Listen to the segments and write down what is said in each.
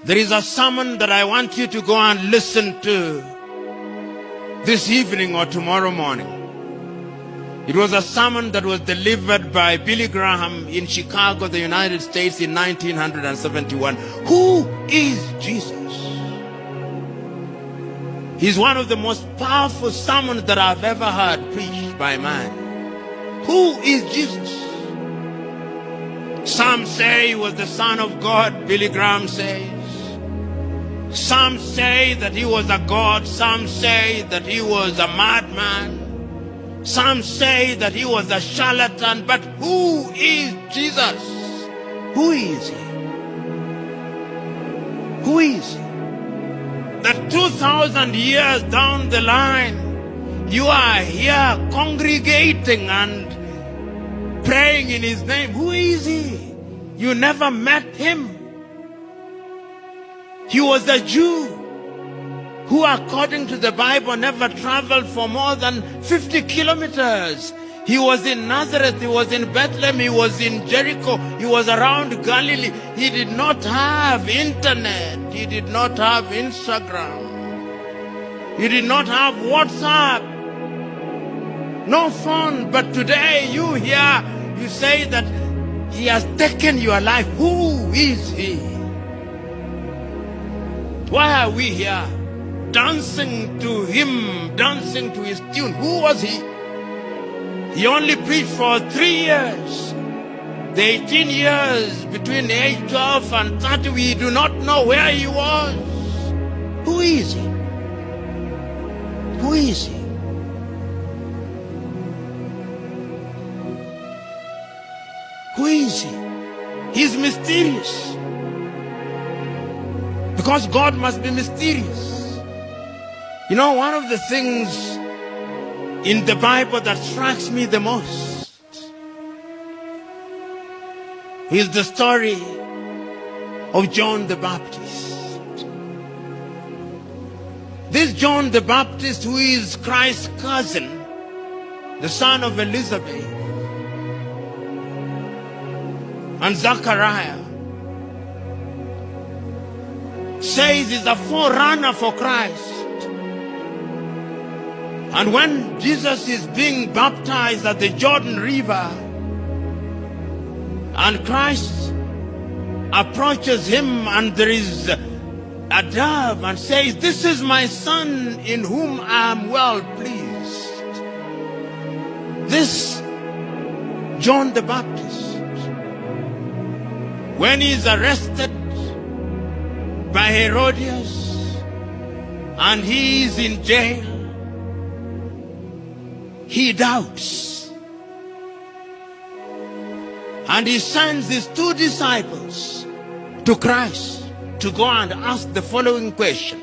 There is a sermon that I want you to go and listen to this evening or tomorrow morning. It was a sermon that was delivered by Billy Graham in Chicago, the United States in 1971. Who is Jesus? He's one of the most powerful sermons that I've ever heard preached by man. Who is Jesus? Some say he was the Son of God, Billy Graham says. Some say that he was a god. Some say that he was a madman. Some say that he was a charlatan. But who is Jesus? Who is he? Who is he? That 2,000 years down the line, you are here congregating and praying in his name. Who is he? You never met him. He was a Jew who, according to the Bible, never traveled for more than 50 kilometers. He was in Nazareth, he was in Bethlehem, he was in Jericho, he was around Galilee. He did not have internet, he did not have Instagram, he did not have WhatsApp, no phone. But today you hear, you say that he has taken your life. Who is he? Why are we here dancing to him, dancing to his tune? Who was he? He only preached for 3 years. The 18 years between age 12 and 30, we do not know where he was. Who is he? Who is he? Who is he? He's mysterious. Because God must be mysterious. You know, one of the things in the Bible that strikes me the most is the story of John the Baptist. This John the Baptist, who is Christ's cousin, the son of Elizabeth and Zachariah, says is a forerunner for Christ. And when Jesus is being baptized at the Jordan River, and Christ approaches him, and there is a dove and says, "This is my son in whom I am well pleased." This John the Baptist, when he is arrested by Herodias and he is in jail, he doubts. And he sends his 2 disciples to Christ to go and ask the following question.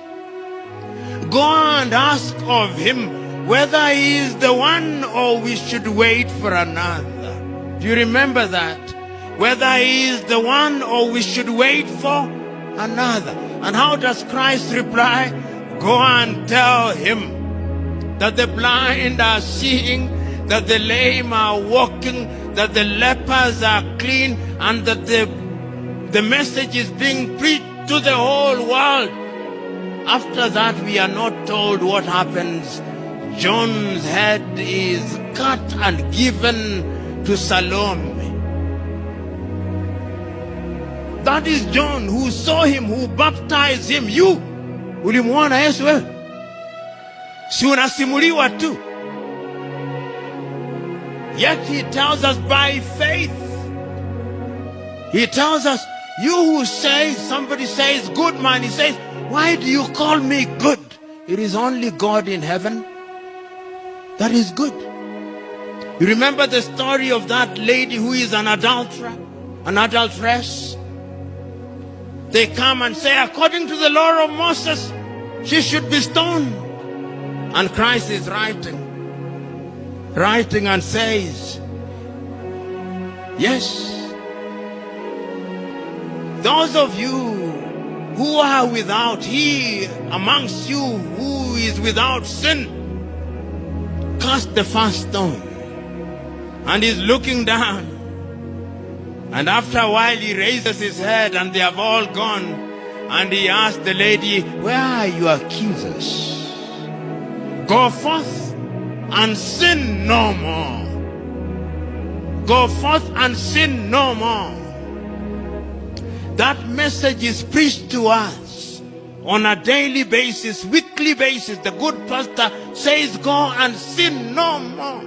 Go and ask of him whether he is the one or we should wait for another. Do you remember that? Whether he is the one or we should wait for another. And how does Christ reply? Go and tell him that the blind are seeing, that the lame are walking, that the lepers are clean, and that the message is being preached to the whole world. After that, we are not told what happens. John's head is cut and given to Salome. That is John, who saw him, who baptized him. You, ulimuona Yesu wewe? Si unasimuliwa tu. Yet he tells us by faith. He tells us, you who say, somebody says, good man, he says, why do you call me good? It is only God in heaven that is good. You remember the story of that lady who is an adulterer, an adulteress? They come and say, according to the law of Moses, she should be stoned. And Christ is writing and says, yes, those of you who are without, he amongst you who is without sin, cast the first stone. And he's looking down. And after a while he raises his head and they have all gone. And he asked the lady, where are your accusers? Go forth and sin no more. Go forth and sin no more. That message is preached to us on a daily basis, weekly basis. The good pastor says, go and sin no more.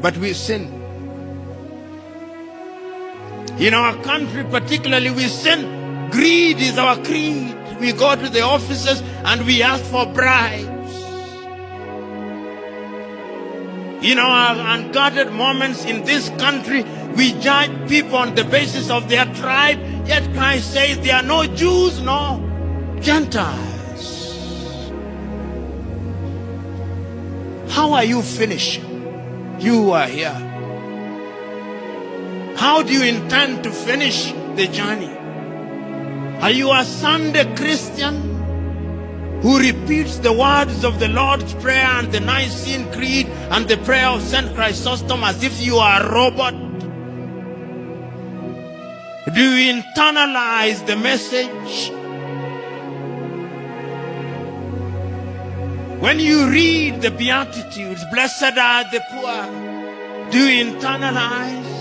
But we sin. In our country particularly, we sin. Greed is our creed. We go to the offices and we ask for bribes. In our unguarded moments in this country, we judge people on the basis of their tribe. Yet Christ says there are no Jews, no Gentiles. How are you finishing? You are here. How do you intend to finish the journey? Are you a Sunday Christian who repeats the words of the Lord's Prayer and the Nicene Creed and the prayer of St. Chrysostom as if you are a robot? Do you internalize the message? When you read the Beatitudes, blessed are the poor, do you internalize?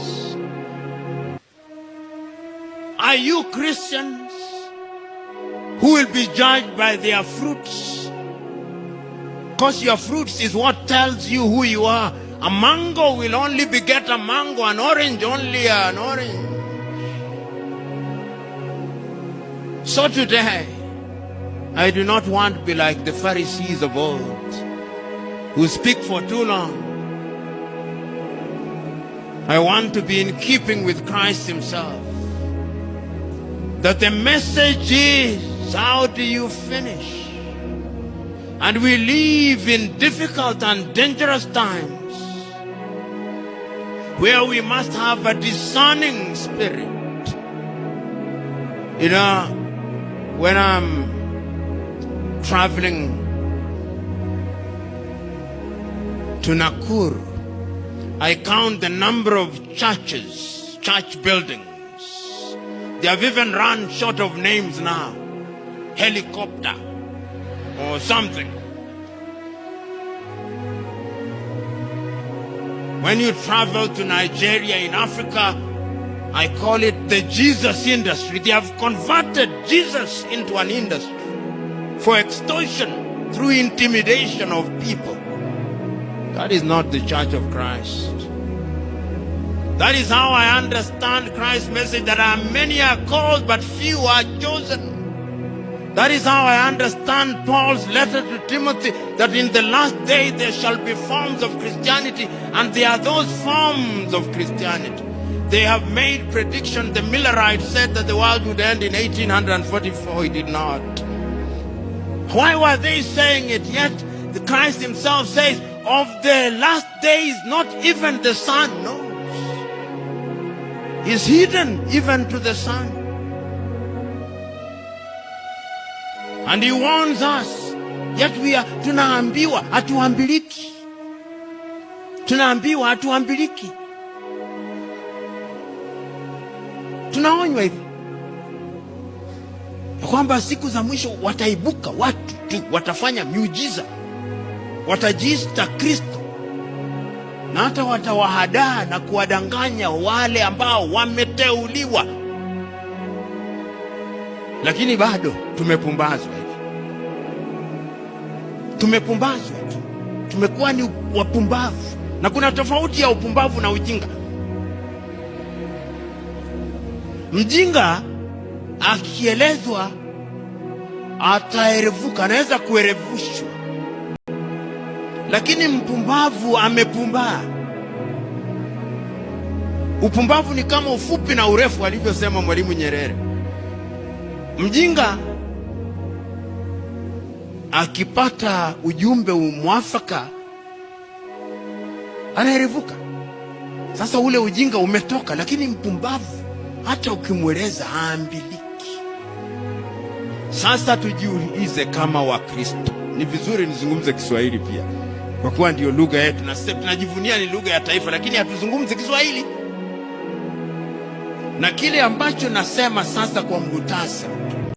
Are you Christians who will be judged by their fruits? Because your fruits is what tells you who you are. A mango will only beget a mango, an orange only an orange. So today, I do not want to be like the Pharisees of old, who speak for too long. I want to be in keeping with Christ himself. That the message is, how do you finish? And we live in difficult and dangerous times where we must have a discerning spirit. You know, when I'm traveling to Nakuru, I count the number of churches, church buildings. They have even run short of names now. Helicopter or something. When you travel to Nigeria in Africa, I call it the Jesus industry. They have converted Jesus into an industry for extortion through intimidation of people. That is not the Church of Christ. That is how I understand Christ's message, that many are called but few are chosen. That is how I understand Paul's letter to Timothy, that in the last day there shall be forms of Christianity, and there are those forms of Christianity. They have made prediction. The Millerites said that the world would end in 1844. It did not. Why were they saying it? Yet the Christ himself says, of the last days, not even the sun knows. Is hidden even to the sun. And he warns us. Yet we are, tunaambiwa hatuambiliki. Tunaambiwa hatuambiliki. Tunaonywa hivi kwamba siku za mwisho wataibuka watu tu, watafanya miujiza, watajiita Kristo, na hata watawahadaa na kuwadanganya wale ambao wameteuliwa. Lakini bado tumepumbazwa hivi. Tumepumbazwa tu. Tumekuwa ni wapumbavu. Na kuna tofauti ya upumbavu na ujinga. Mjinga akielezwa ataerevuka, anaweza kuerevushwa. Lakini mpumbavu amepumbaa. Upumbavu ni kama ufupi na urefu, alivyosema Mwalimu Nyerere. Mjinga akipata ujumbe mwafaka anaerevuka. Sasa ule ujinga umetoka, lakini mpumbavu hata ukimweleza haambiliki. Sasa tujiulize kama Wakristo. Ni vizuri nizungumze Kiswahili pia, kwa kuwa ndio lugha yetu na sisi tunajivunia ni lugha ya taifa, lakini hatuzungumzi Kiswahili. Na kile ambacho nasema sasa kwa muhtasari